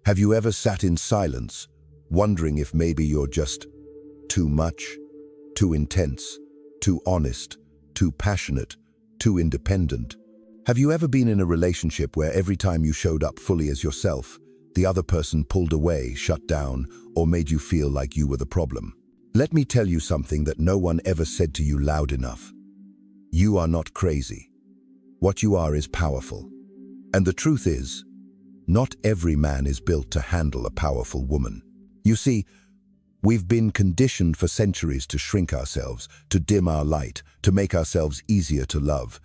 Have you ever sat in silence, wondering if maybe you're just too much, too intense, too honest, too passionate, too independent? Have you ever been in a relationship where every time you showed up fully as yourself, the other person pulled away, shut down, or made you feel like you were the problem? Let me tell you something that no one ever said to you loud enough. You are not crazy. What you are is powerful. And the truth is, not every man is built to handle a powerful woman. You see, we've been conditioned for centuries to shrink ourselves, to dim our light, to make ourselves easier to love.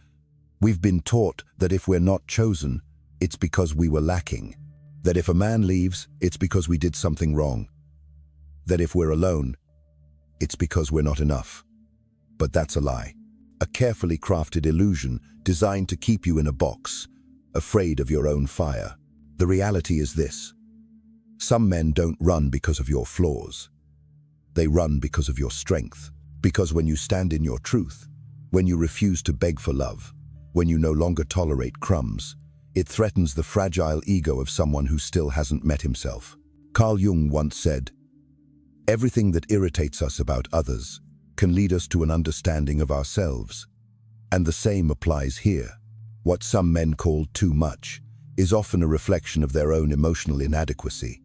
We've been taught that if we're not chosen, it's because we were lacking. That if a man leaves, it's because we did something wrong. That if we're alone, it's because we're not enough. But that's a lie. A carefully crafted illusion designed to keep you in a box, afraid of your own fire. The reality is this. Some men don't run because of your flaws. They run because of your strength. Because when you stand in your truth, when you refuse to beg for love, when you no longer tolerate crumbs, it threatens the fragile ego of someone who still hasn't met himself. Carl Jung once said, "Everything that irritates us about others can lead us to an understanding of ourselves." And the same applies here. What some men call too much is often a reflection of their own emotional inadequacy.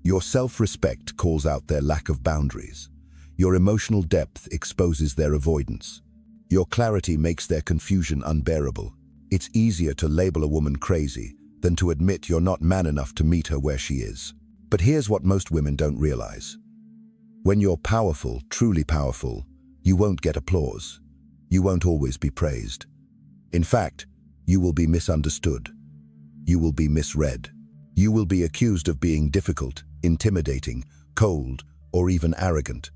Your self-respect calls out their lack of boundaries. Your emotional depth exposes their avoidance. Your clarity makes their confusion unbearable. It's easier to label a woman crazy than to admit you're not man enough to meet her where she is. But here's what most women don't realize. When you're powerful, truly powerful, you won't get applause. You won't always be praised. In fact, you will be misunderstood. You will be misread. You will be accused of being difficult, intimidating, cold, or even arrogant.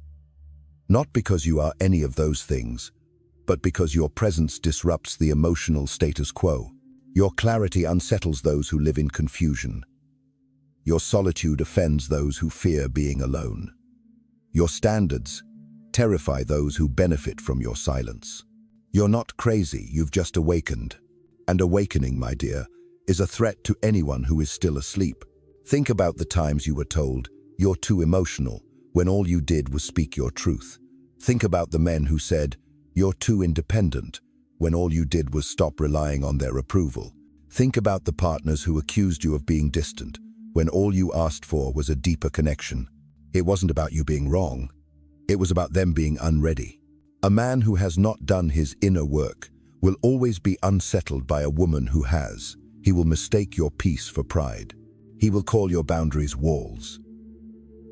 Not because you are any of those things, but because your presence disrupts the emotional status quo. Your clarity unsettles those who live in confusion. Your solitude offends those who fear being alone. Your standards terrify those who benefit from your silence. You're not crazy, you've just awakened. And awakening, my dear, is a threat to anyone who is still asleep. Think about the times you were told, "You're too emotional," when all you did was speak your truth. Think about the men who said, "You're too independent," when all you did was stop relying on their approval. Think about the partners who accused you of being distant, when all you asked for was a deeper connection. It wasn't about you being wrong. It was about them being unready. A man who has not done his inner work will always be unsettled by a woman who has. He will mistake your peace for pride. He will call your boundaries walls.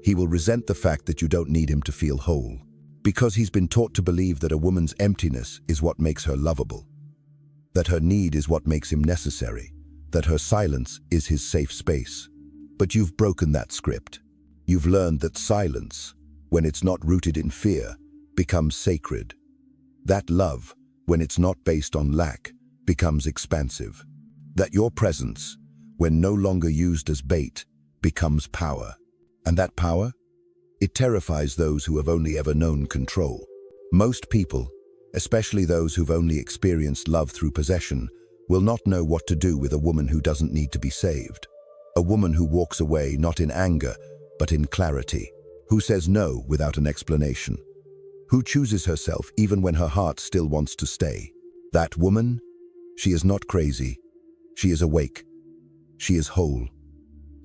He will resent the fact that you don't need him to feel whole, because he's been taught to believe that a woman's emptiness is what makes her lovable, that her need is what makes him necessary, that her silence is his safe space. But you've broken that script. You've learned that silence, when it's not rooted in fear, becomes sacred. That love, when it's not based on lack, becomes expansive. That your presence, when no longer used as bait, becomes power. And that power? It terrifies those who have only ever known control. Most people, especially those who've only experienced love through possession, will not know what to do with a woman who doesn't need to be saved. A woman who walks away not in anger, but in clarity. Who says no without an explanation. Who chooses herself even when her heart still wants to stay. That woman, she is not crazy. She is awake. She is whole.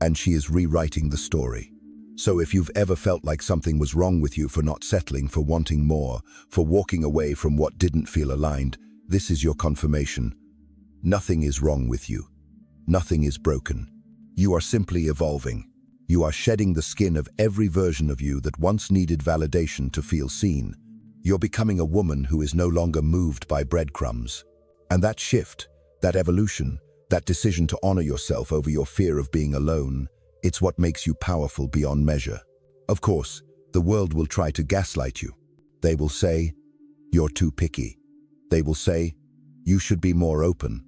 And she is rewriting the story. So if you've ever felt like something was wrong with you for not settling, for wanting more, for walking away from what didn't feel aligned, this is your confirmation. Nothing is wrong with you. Nothing is broken. You are simply evolving. You are shedding the skin of every version of you that once needed validation to feel seen. You're becoming a woman who is no longer moved by breadcrumbs. And that shift, that evolution, that decision to honor yourself over your fear of being alone, it's what makes you powerful beyond measure. Of course, the world will try to gaslight you. They will say, "You're too picky." They will say, "You should be more open."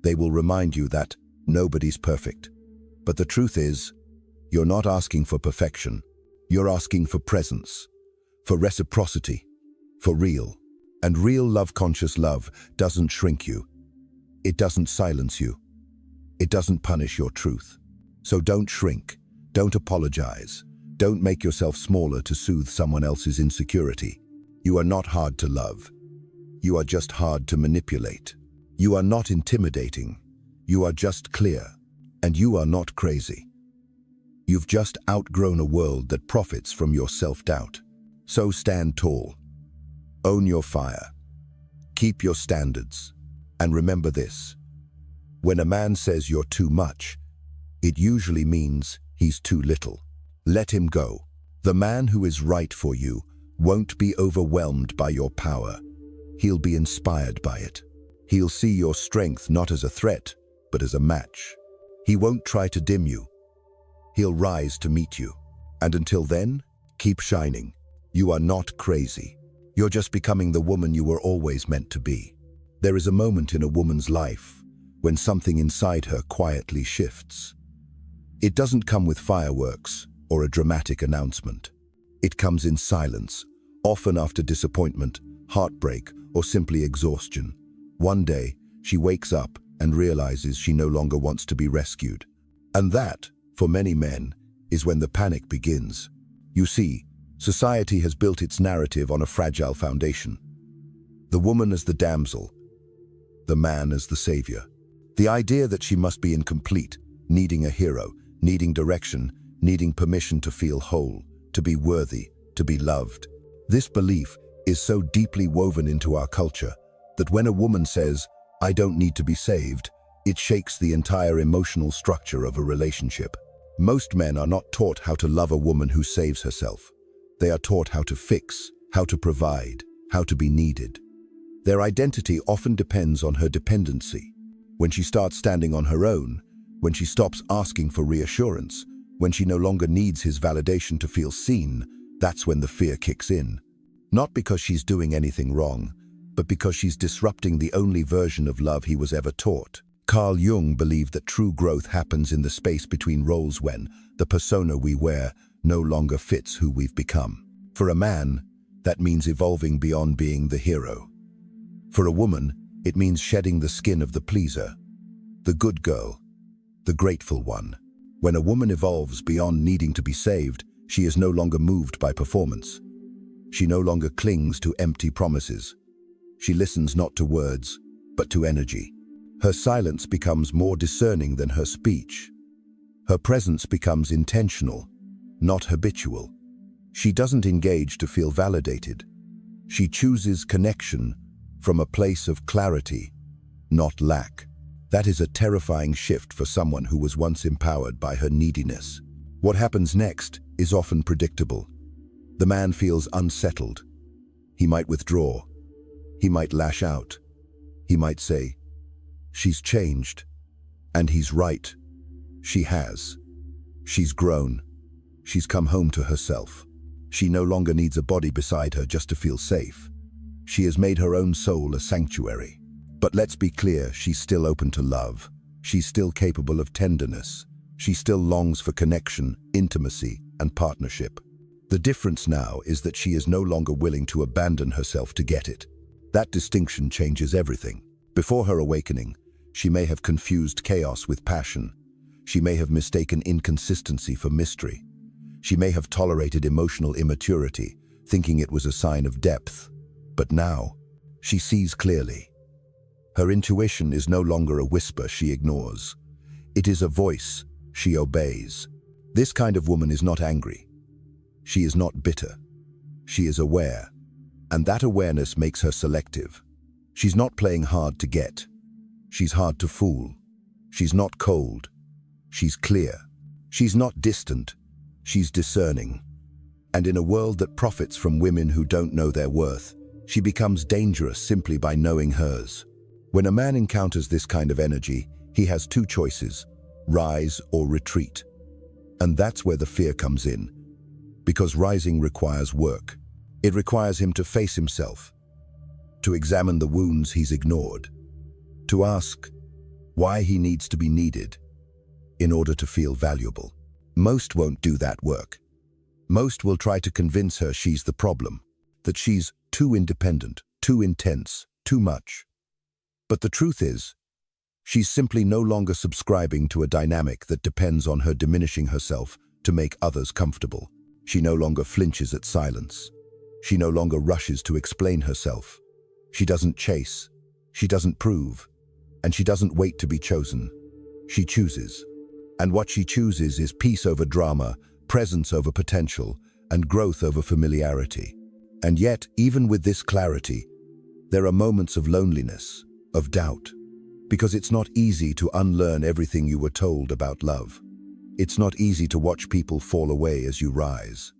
They will remind you that nobody's perfect. But the truth is, you're not asking for perfection. You're asking for presence, for reciprocity, for real. And real love-conscious love doesn't shrink you. It doesn't silence you. It doesn't punish your truth. So don't shrink, don't apologize, don't make yourself smaller to soothe someone else's insecurity. You are not hard to love. You are just hard to manipulate. You are not intimidating. You are just clear. And you are not crazy. You've just outgrown a world that profits from your self-doubt. So stand tall. Own your fire. Keep your standards. And remember this. When a man says you're too much, it usually means he's too little. Let him go. The man who is right for you won't be overwhelmed by your power. He'll be inspired by it. He'll see your strength not as a threat, but as a match. He won't try to dim you. He'll rise to meet you. And until then, keep shining. You are not crazy. You're just becoming the woman you were always meant to be. There is a moment in a woman's life when something inside her quietly shifts. It doesn't come with fireworks or a dramatic announcement. It comes in silence, often after disappointment, heartbreak, or simply exhaustion. One day, she wakes up and realizes she no longer wants to be rescued. And that, for many men, is when the panic begins. You see, society has built its narrative on a fragile foundation. The woman as the damsel, the man as the savior. The idea that she must be incomplete, needing a hero, needing direction, needing permission to feel whole, to be worthy, to be loved. This belief is so deeply woven into our culture that when a woman says, "I don't need to be saved," it shakes the entire emotional structure of a relationship. Most men are not taught how to love a woman who saves herself. They are taught how to fix, how to provide, how to be needed. Their identity often depends on her dependency. When she starts standing on her own, when she stops asking for reassurance, when she no longer needs his validation to feel seen, that's when the fear kicks in. Not because she's doing anything wrong, but because she's disrupting the only version of love he was ever taught. Carl Jung believed that true growth happens in the space between roles when the persona we wear no longer fits who we've become. For a man, that means evolving beyond being the hero. For a woman, it means shedding the skin of the pleaser, the good girl, the grateful one. When a woman evolves beyond needing to be saved, she is no longer moved by performance. She no longer clings to empty promises. She listens not to words, but to energy. Her silence becomes more discerning than her speech. Her presence becomes intentional, not habitual. She doesn't engage to feel validated. She chooses connection from a place of clarity, not lack. That is a terrifying shift for someone who was once empowered by her neediness. What happens next is often predictable. The man feels unsettled. He might withdraw. He might lash out. He might say, "She's changed." And he's right. She has. She's grown. She's come home to herself. She no longer needs a body beside her just to feel safe. She has made her own soul a sanctuary. But let's be clear, she's still open to love. She's still capable of tenderness. She still longs for connection, intimacy, and partnership. The difference now is that she is no longer willing to abandon herself to get it. That distinction changes everything. Before her awakening, she may have confused chaos with passion. She may have mistaken inconsistency for mystery. She may have tolerated emotional immaturity, thinking it was a sign of depth. But now, she sees clearly. Her intuition is no longer a whisper she ignores. It is a voice she obeys. This kind of woman is not angry. She is not bitter. She is aware. And that awareness makes her selective. She's not playing hard to get. She's hard to fool. She's not cold. She's clear. She's not distant. She's discerning. And in a world that profits from women who don't know their worth, she becomes dangerous simply by knowing hers. When a man encounters this kind of energy, he has two choices: rise or retreat. And that's where the fear comes in. Because rising requires work. It requires him to face himself, to examine the wounds he's ignored, to ask why he needs to be needed in order to feel valuable. Most won't do that work. Most will try to convince her she's the problem, that she's too independent, too intense, too much. But the truth is, She's simply no longer subscribing to a dynamic that depends on her diminishing herself to make others comfortable. She no longer flinches at silence. She no longer rushes to explain herself. She doesn't chase. She doesn't prove. And she doesn't wait to be chosen. She chooses. And what she chooses is peace over drama, presence over potential, and growth over familiarity. And yet, even with this clarity, there are moments of loneliness, of doubt, because it's not easy to unlearn everything you were told about love. It's not easy to watch people fall away as you rise.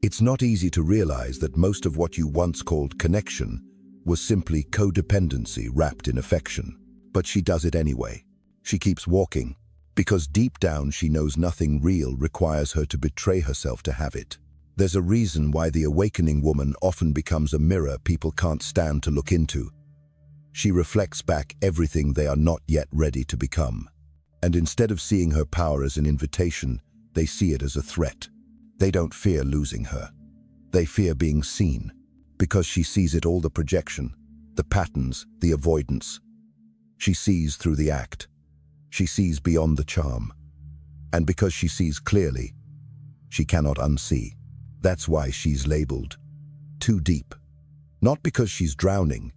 It's not easy to realize that most of what you once called connection was simply codependency wrapped in affection. But she does it anyway. She keeps walking, because deep down she knows nothing real requires her to betray herself to have it. There's a reason why the awakening woman often becomes a mirror people can't stand to look into. She reflects back everything they are not yet ready to become. And instead of seeing her power as an invitation, they see it as a threat. They don't fear losing her. They fear being seen, because she sees it all, the projection, the patterns, the avoidance. She sees through the act. She sees beyond the charm. And because she sees clearly, she cannot unsee. That's why she's labeled too deep. Not because she's drowning,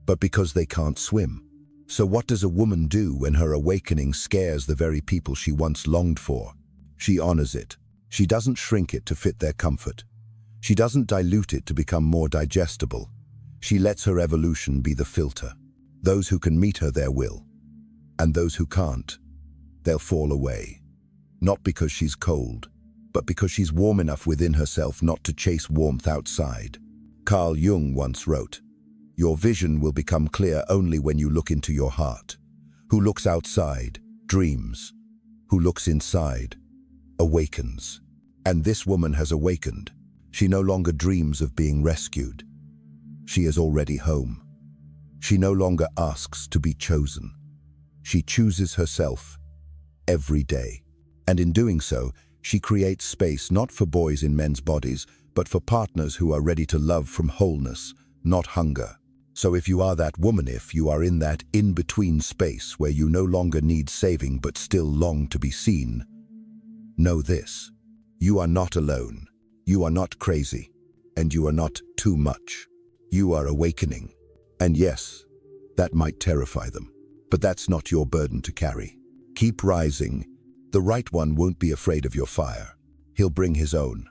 but because they can't swim. So what does a woman do when her awakening scares the very people she once longed for? She honors it. She doesn't shrink it to fit their comfort. She doesn't dilute it to become more digestible. She lets her evolution be the filter. Those who can meet her there will. And those who can't, they'll fall away. Not because she's cold, but because she's warm enough within herself not to chase warmth outside. Carl Jung once wrote, "Your vision will become clear only when you look into your heart. Who looks outside, dreams. Who looks inside, awakens." And this woman has awakened. She no longer dreams of being rescued. She is already home. She no longer asks to be chosen. She chooses herself every day. And in doing so, she creates space not for boys in men's bodies, but for partners who are ready to love from wholeness, not hunger. So if you are that woman, if you are in that in-between space where you no longer need saving but still long to be seen, know this: you are not alone, you are not crazy, and you are not too much. You are awakening. And yes, that might terrify them, but that's not your burden to carry. Keep rising. The right one won't be afraid of your fire. He'll bring his own.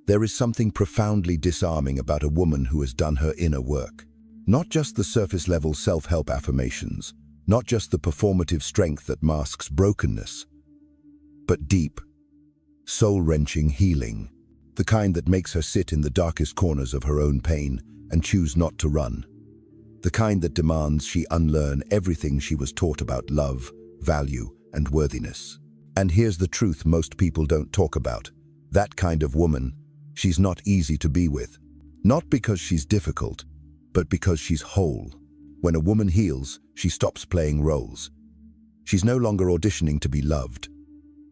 There is something profoundly disarming about a woman who has done her inner work. Not just the surface-level self-help affirmations, not just the performative strength that masks brokenness, but deep, soul-wrenching healing, the kind that makes her sit in the darkest corners of her own pain and choose not to run, the kind that demands she unlearn everything she was taught about love, value, and worthiness. And here's the truth most people don't talk about. That kind of woman, she's not easy to be with. Not because she's difficult, but because she's whole. When a woman heals, she stops playing roles. She's no longer auditioning to be loved.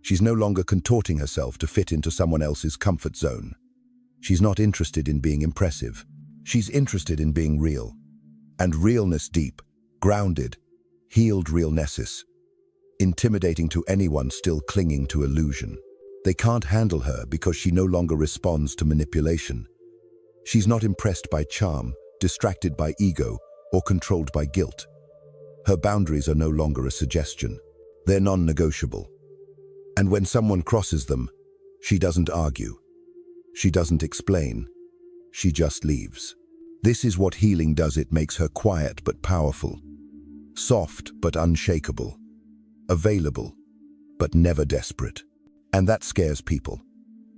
She's no longer contorting herself to fit into someone else's comfort zone. She's not interested in being impressive. She's interested in being real. And realness deep, grounded, healed realness, intimidating to anyone still clinging to illusion. They can't handle her because she no longer responds to manipulation. She's not impressed by charm, distracted by ego, or controlled by guilt. Her boundaries are no longer a suggestion. They're non-negotiable. And when someone crosses them, she doesn't argue. She doesn't explain. She just leaves. This is what healing does. It makes her quiet but powerful, soft but unshakable, available but never desperate. And that scares people,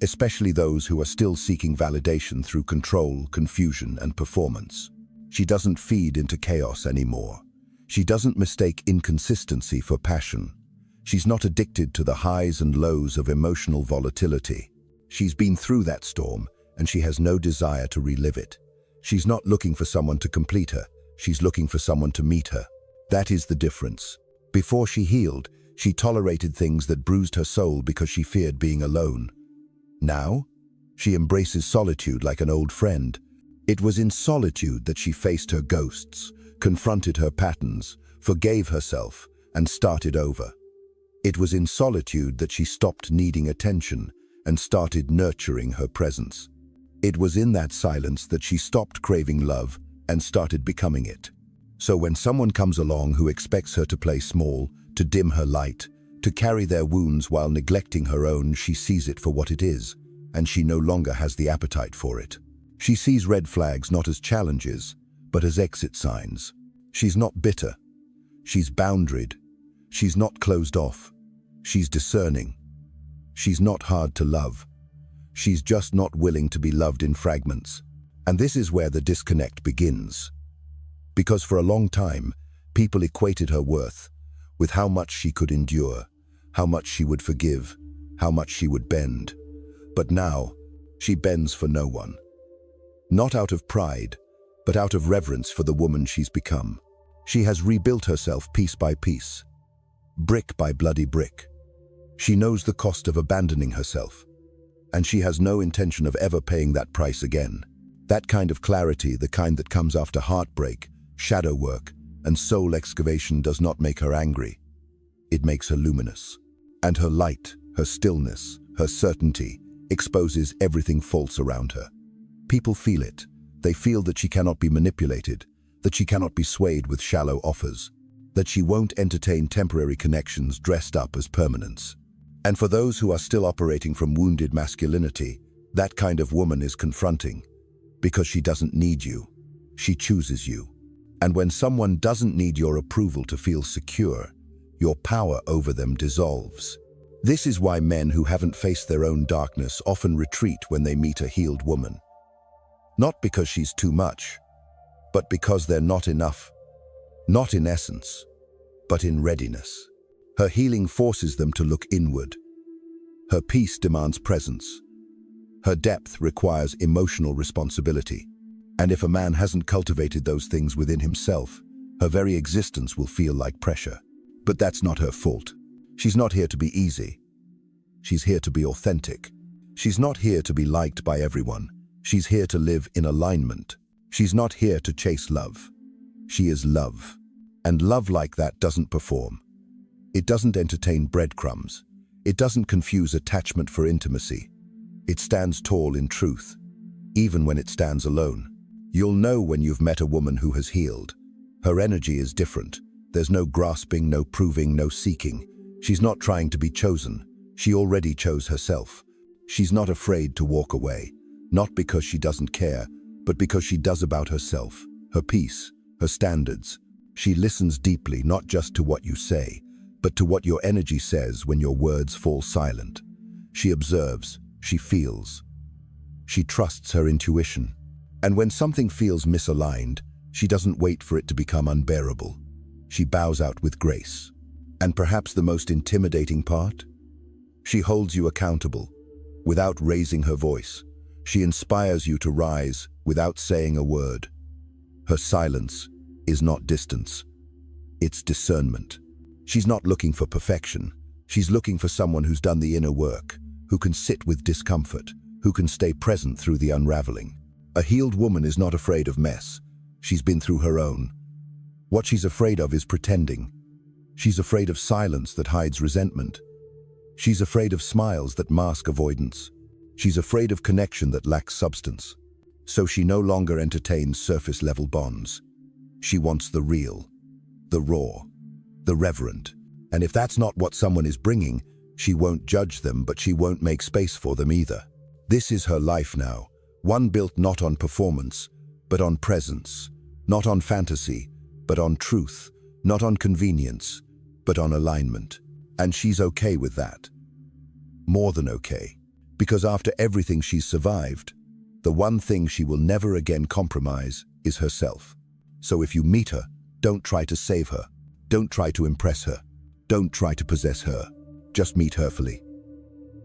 especially those who are still seeking validation through control, confusion, and performance. She doesn't feed into chaos anymore. She doesn't mistake inconsistency for passion. She's not addicted to the highs and lows of emotional volatility. She's been through that storm, and she has no desire to relive it. She's not looking for someone to complete her. She's looking for someone to meet her. That is the difference. Before she healed, she tolerated things that bruised her soul because she feared being alone. Now, she embraces solitude like an old friend. It was in solitude that she faced her ghosts, confronted her patterns, forgave herself, and started over. It was in solitude that she stopped needing attention and started nurturing her presence. It was in that silence that she stopped craving love and started becoming it. So when someone comes along who expects her to play small, to dim her light, to carry their wounds while neglecting her own, she sees it for what it is, and she no longer has the appetite for it. She sees red flags not as challenges, but as exit signs. She's not bitter. She's boundaried. She's not closed off. She's discerning. She's not hard to love. She's just not willing to be loved in fragments. And this is where the disconnect begins. Because for a long time, people equated her worth with how much she could endure, how much she would forgive, how much she would bend. But now, she bends for no one. Not out of pride, but out of reverence for the woman she's become. She has rebuilt herself piece by piece, brick by bloody brick. She knows the cost of abandoning herself, and she has no intention of ever paying that price again. That kind of clarity, the kind that comes after heartbreak, shadow work, and soul excavation, does not make her angry. It makes her luminous. And her light, her stillness, her certainty exposes everything false around her. People feel it. They feel that she cannot be manipulated, that she cannot be swayed with shallow offers, that she won't entertain temporary connections dressed up as permanence. And for those who are still operating from wounded masculinity, that kind of woman is confronting, because she doesn't need you. She chooses you. And when someone doesn't need your approval to feel secure, your power over them dissolves. This is why men who haven't faced their own darkness often retreat when they meet a healed woman. Not because she's too much, but because they're not enough. Not in essence, but in readiness. Her healing forces them to look inward. Her peace demands presence. Her depth requires emotional responsibility. And if a man hasn't cultivated those things within himself, her very existence will feel like pressure. But that's not her fault. She's not here to be easy. She's here to be authentic. She's not here to be liked by everyone. She's here to live in alignment. She's not here to chase love. She is love. And love like that doesn't perform. It doesn't entertain breadcrumbs. It doesn't confuse attachment for intimacy. It stands tall in truth, even when it stands alone. You'll know when you've met a woman who has healed. Her energy is different. There's no grasping, no proving, no seeking. She's not trying to be chosen. She already chose herself. She's not afraid to walk away, not because she doesn't care, but because she does about herself, her peace, her standards. She listens deeply, not just to what you say, but to what your energy says when your words fall silent. She observes, she feels. She trusts her intuition. And when something feels misaligned, she doesn't wait for it to become unbearable. She bows out with grace. And perhaps the most intimidating part? She holds you accountable, without raising her voice. She inspires you to rise without saying a word. Her silence is not distance. It's discernment. She's not looking for perfection. She's looking for someone who's done the inner work, who can sit with discomfort, who can stay present through the unraveling. A healed woman is not afraid of mess. She's been through her own. What she's afraid of is pretending. She's afraid of silence that hides resentment. She's afraid of smiles that mask avoidance. She's afraid of connection that lacks substance. So she no longer entertains surface-level bonds. She wants the real, the raw, the reverent. And if that's not what someone is bringing, she won't judge them, but she won't make space for them either. This is her life now, one built not on performance, but on presence, not on fantasy, but on truth, not on convenience, but on alignment. And she's okay with that. More than okay. Because after everything she's survived, the one thing she will never again compromise is herself. So if you meet her, don't try to save her. Don't try to impress her. Don't try to possess her. Just meet her fully.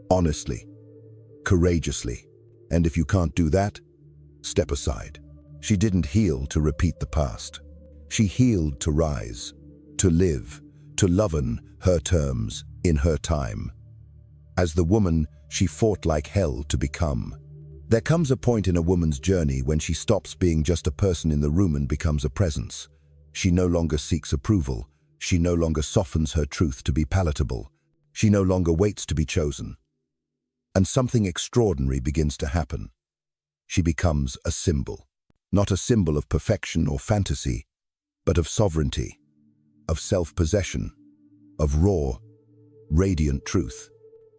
Honestly. Courageously. And if you can't do that, step aside. She didn't heal to repeat the past. She healed to rise, to live, to love on her terms, in her time. As the woman she fought like hell to become. There comes a point in a woman's journey when she stops being just a person in the room and becomes a presence. She no longer seeks approval, She no longer softens her truth to be palatable. She no longer waits to be chosen. And something extraordinary begins to happen. She becomes a symbol. Not a symbol of perfection or fantasy, but of sovereignty, of self-possession, of raw, radiant truth.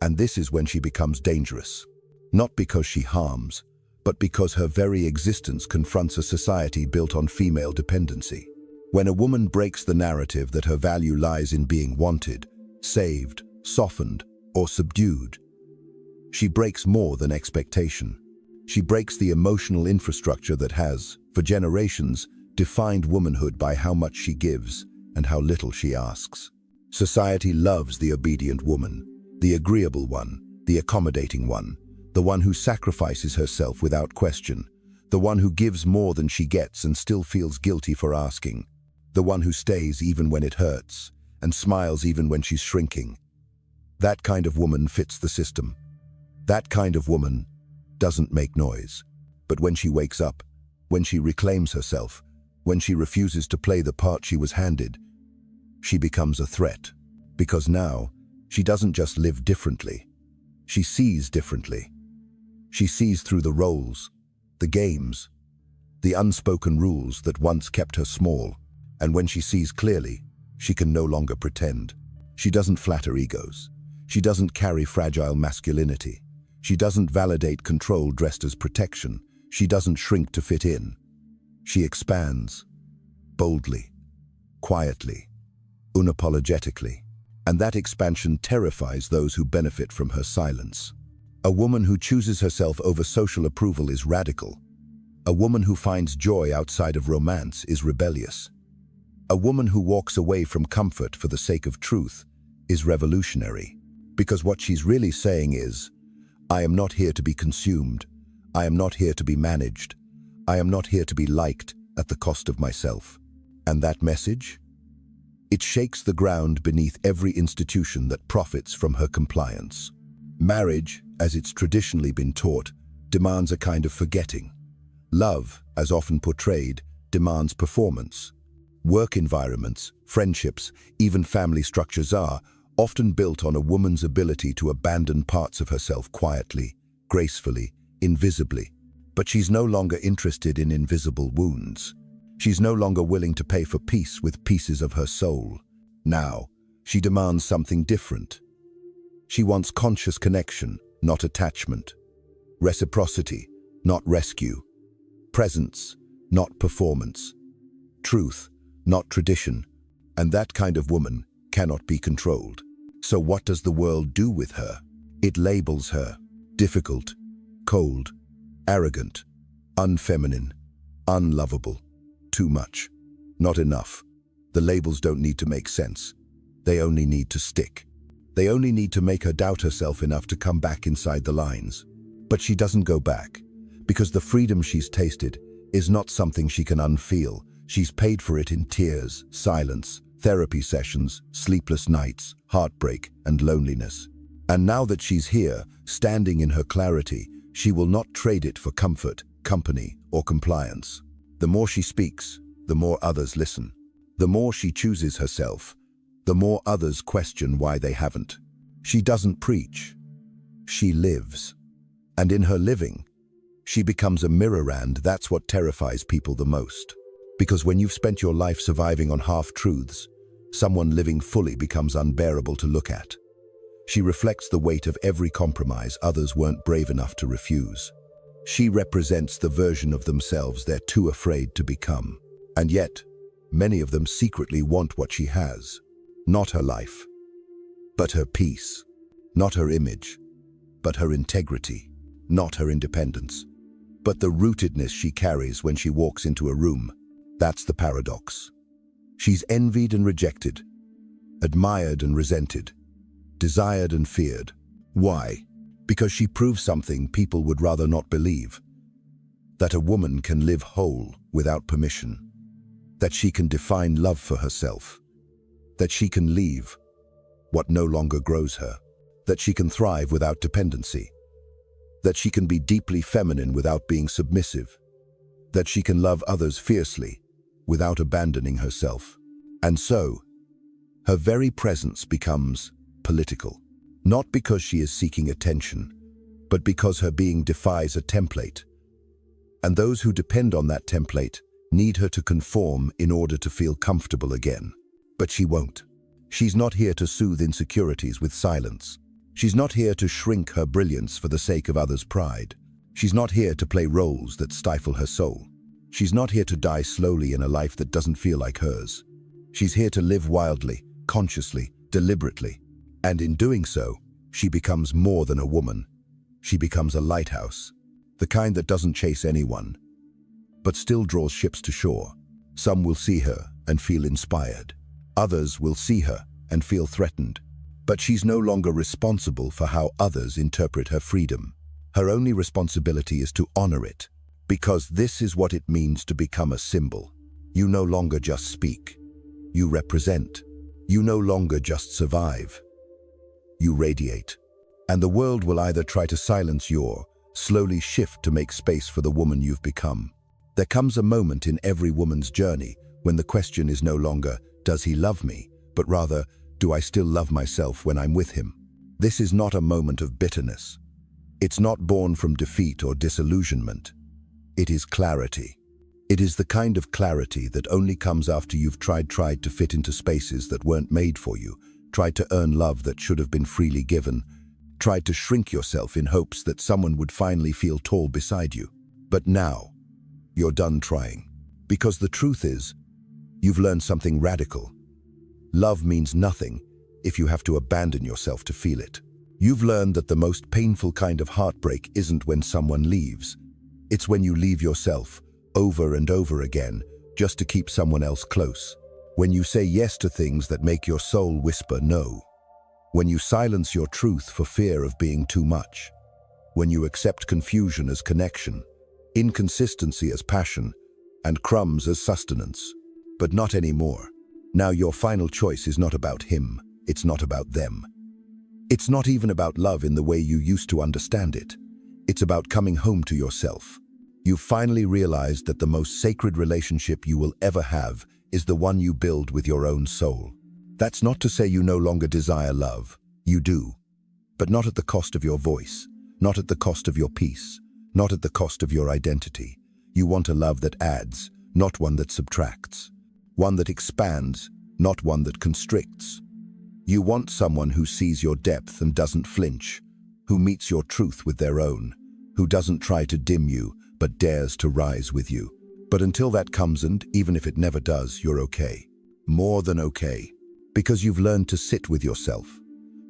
And this is when she becomes dangerous. Not because she harms, but because her very existence confronts a society built on female dependency. When a woman breaks the narrative that her value lies in being wanted, saved, softened, or subdued, she breaks more than expectation. She breaks the emotional infrastructure that has, for generations, defined womanhood by how much she gives and how little she asks. Society loves the obedient woman, the agreeable one, the accommodating one, the one who sacrifices herself without question, the one who gives more than she gets and still feels guilty for asking, the one who stays even when it hurts and smiles even when she's shrinking. That kind of woman fits the system. That kind of woman doesn't make noise. But when she wakes up, when she reclaims herself, when she refuses to play the part she was handed, she becomes a threat. Because now, she doesn't just live differently. She sees differently. She sees through the roles, the games, the unspoken rules that once kept her small. And when she sees clearly, she can no longer pretend. She doesn't flatter egos. She doesn't carry fragile masculinity. She doesn't validate control dressed as protection. She doesn't shrink to fit in. She expands, boldly, quietly, unapologetically. And that expansion terrifies those who benefit from her silence. A woman who chooses herself over social approval is radical. A woman who finds joy outside of romance is rebellious. A woman who walks away from comfort for the sake of truth is revolutionary. Because what she's really saying is, I am not here to be consumed. I am not here to be managed. I am not here to be liked at the cost of myself. And that message? It shakes the ground beneath every institution that profits from her compliance. Marriage, as it's traditionally been taught, demands a kind of forgetting. Love, as often portrayed, demands performance. Work environments, friendships, even family structures are often built on a woman's ability to abandon parts of herself quietly, gracefully, invisibly. But she's no longer interested in invisible wounds. She's no longer willing to pay for peace with pieces of her soul. Now, she demands something different. She wants conscious connection, not attachment. Reciprocity, not rescue. Presence, not performance. Truth, not tradition. And that kind of woman cannot be controlled. So what does the world do with her? It labels her difficult, cold, arrogant, unfeminine, unlovable, too much, not enough. The labels don't need to make sense. They only need to stick. They only need to make her doubt herself enough to come back inside the lines. But she doesn't go back, because the freedom she's tasted is not something she can unfeel. She's paid for it in tears, silence, therapy sessions, sleepless nights, heartbreak, and loneliness. And now that she's here, standing in her clarity, she will not trade it for comfort, company, or compliance. The more she speaks, the more others listen. The more she chooses herself, the more others question why they haven't. She doesn't preach. She lives. And in her living, she becomes a mirror, and that's what terrifies people the most. Because when you've spent your life surviving on half-truths, someone living fully becomes unbearable to look at. She reflects the weight of every compromise others weren't brave enough to refuse. She represents the version of themselves they're too afraid to become. And yet, many of them secretly want what she has. Not her life, but her peace. Not her image, but her integrity. Not her independence, but the rootedness she carries when she walks into a room. That's the paradox. She's envied and rejected, admired and resented, desired and feared. Why? Because she proves something people would rather not believe. That a woman can live whole without permission. That she can define love for herself. That she can leave what no longer grows her. That she can thrive without dependency. That she can be deeply feminine without being submissive. That she can love others fiercely without abandoning herself. And so, Her very presence becomes political. Not because she is seeking attention, but because her being defies a template. And those who depend on that template need her to conform in order to feel comfortable again. But she won't. She's not here to soothe insecurities with silence. She's not here to shrink her brilliance for the sake of others' pride. She's not here to play roles that stifle her soul. She's not here to die slowly in a life that doesn't feel like hers. She's here to live wildly, consciously, deliberately. And in doing so, she becomes more than a woman. She becomes a lighthouse, the kind that doesn't chase anyone, but still draws ships to shore. Some will see her and feel inspired. Others will see her and feel threatened. But she's no longer responsible for how others interpret her freedom. Her only responsibility is to honor it, because this is what it means to become a symbol. You no longer just speak. You represent. You no longer just survive. You radiate. And the world will either try to silence you or slowly shift to make space for the woman you've become. There comes a moment in every woman's journey when the question is no longer, does he love me? But rather, do I still love myself when I'm with him? This is not a moment of bitterness. It's not born from defeat or disillusionment. It is clarity. It is the kind of clarity that only comes after you've tried to fit into spaces that weren't made for you, tried to earn love that should have been freely given, tried to shrink yourself in hopes that someone would finally feel tall beside you. But now, you're done trying. Because the truth is, you've learned something radical. Love means nothing if you have to abandon yourself to feel it. You've learned that the most painful kind of heartbreak isn't when someone leaves. It's when you leave yourself over and over again just to keep someone else close. When you say yes to things that make your soul whisper no. When you silence your truth for fear of being too much. When you accept confusion as connection, inconsistency as passion, and crumbs as sustenance. But not anymore. Now your final choice is not about him, it's not about them. It's not even about love in the way you used to understand it. It's about coming home to yourself. You've finally realized that the most sacred relationship you will ever have is the one you build with your own soul. That's not to say you no longer desire love. You do. But not at the cost of your voice, not at the cost of your peace, not at the cost of your identity. You want a love that adds, not one that subtracts. One that expands, not one that constricts. You want someone who sees your depth and doesn't flinch, who meets your truth with their own, who doesn't try to dim you, but dares to rise with you. But until that comes, and even if it never does, you're okay. More than okay. Because you've learned to sit with yourself,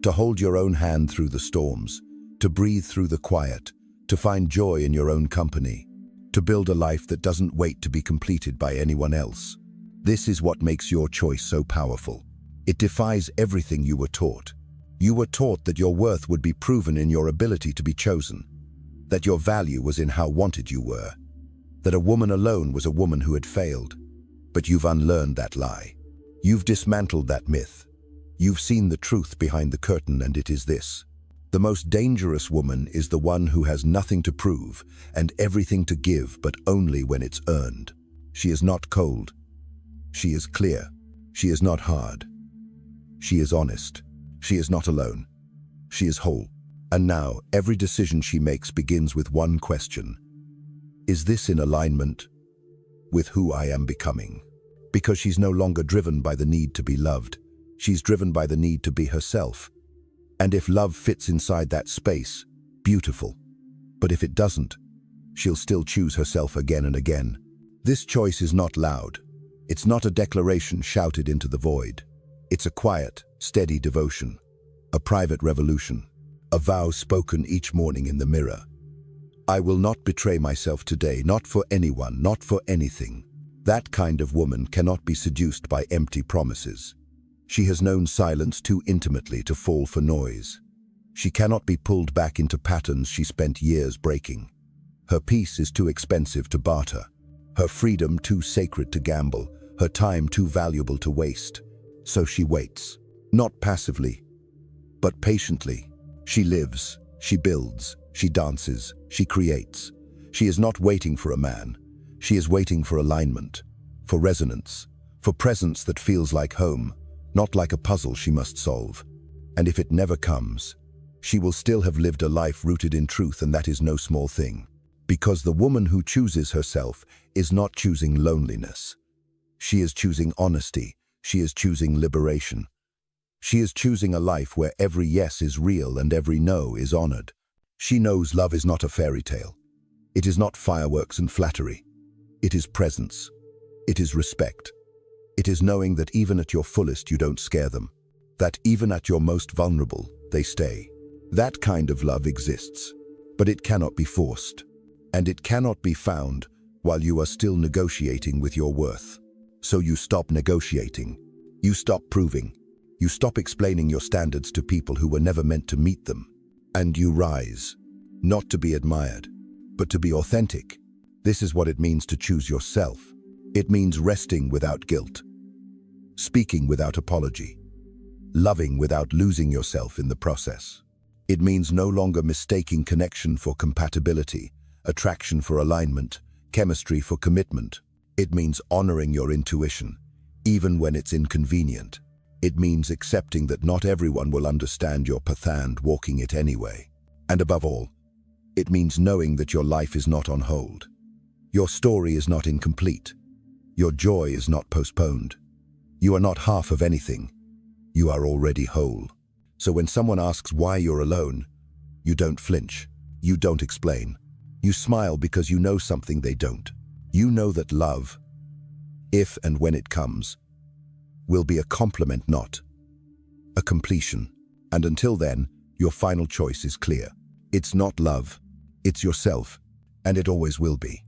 to hold your own hand through the storms, to breathe through the quiet, to find joy in your own company, to build a life that doesn't wait to be completed by anyone else. This is what makes your choice so powerful. It defies everything you were taught. You were taught that your worth would be proven in your ability to be chosen, that your value was in how wanted you were, that a woman alone was a woman who had failed. But you've unlearned that lie. You've dismantled that myth. You've seen the truth behind the curtain, and it is this. The most dangerous woman is the one who has nothing to prove and everything to give, but only when it's earned. She is not cold. She is clear. She is not hard. She is honest. She is not alone. She is whole. And now, every decision she makes begins with one question. Is this in alignment with who I am becoming? Because she's no longer driven by the need to be loved. She's driven by the need to be herself. And if love fits inside that space, beautiful. But if it doesn't, she'll still choose herself again and again. This choice is not loud. It's not a declaration shouted into the void. It's a quiet, steady devotion, a private revolution, a vow spoken each morning in the mirror. I will not betray myself today, not for anyone, not for anything. That kind of woman cannot be seduced by empty promises. She has known silence too intimately to fall for noise. She cannot be pulled back into patterns she spent years breaking. Her peace is too expensive to barter, her freedom too sacred to gamble, her time too valuable to waste. So she waits, not passively, but patiently. She lives, she builds, she dances, she creates. She is not waiting for a man. She is waiting for alignment, for resonance, for presence that feels like home, not like a puzzle she must solve. And if it never comes, she will still have lived a life rooted in truth, and that is no small thing. Because the woman who chooses herself is not choosing loneliness. She is choosing honesty. She is choosing liberation. She is choosing a life where every yes is real and every no is honored. She knows love is not a fairy tale. It is not fireworks and flattery. It is presence. It is respect. It is knowing that even at your fullest you don't scare them. That even at your most vulnerable, they stay. That kind of love exists, but it cannot be forced. And it cannot be found while you are still negotiating with your worth. So you stop negotiating. You stop proving. You stop explaining your standards to people who were never meant to meet them. And you rise, not to be admired, but to be authentic. This is what it means to choose yourself. It means resting without guilt, speaking without apology, loving without losing yourself in the process. It means no longer mistaking connection for compatibility, attraction for alignment, chemistry for commitment. It means honoring your intuition, even when it's inconvenient. It means accepting that not everyone will understand your path and walking it anyway. And above all, it means knowing that your life is not on hold. Your story is not incomplete. Your joy is not postponed. You are not half of anything. You are already whole. So when someone asks why you're alone, you don't flinch. You don't explain. You smile because you know something they don't. You know that love, if and when it comes, will be a complement, not a completion. And until then, your final choice is clear. It's not love, it's yourself, and it always will be.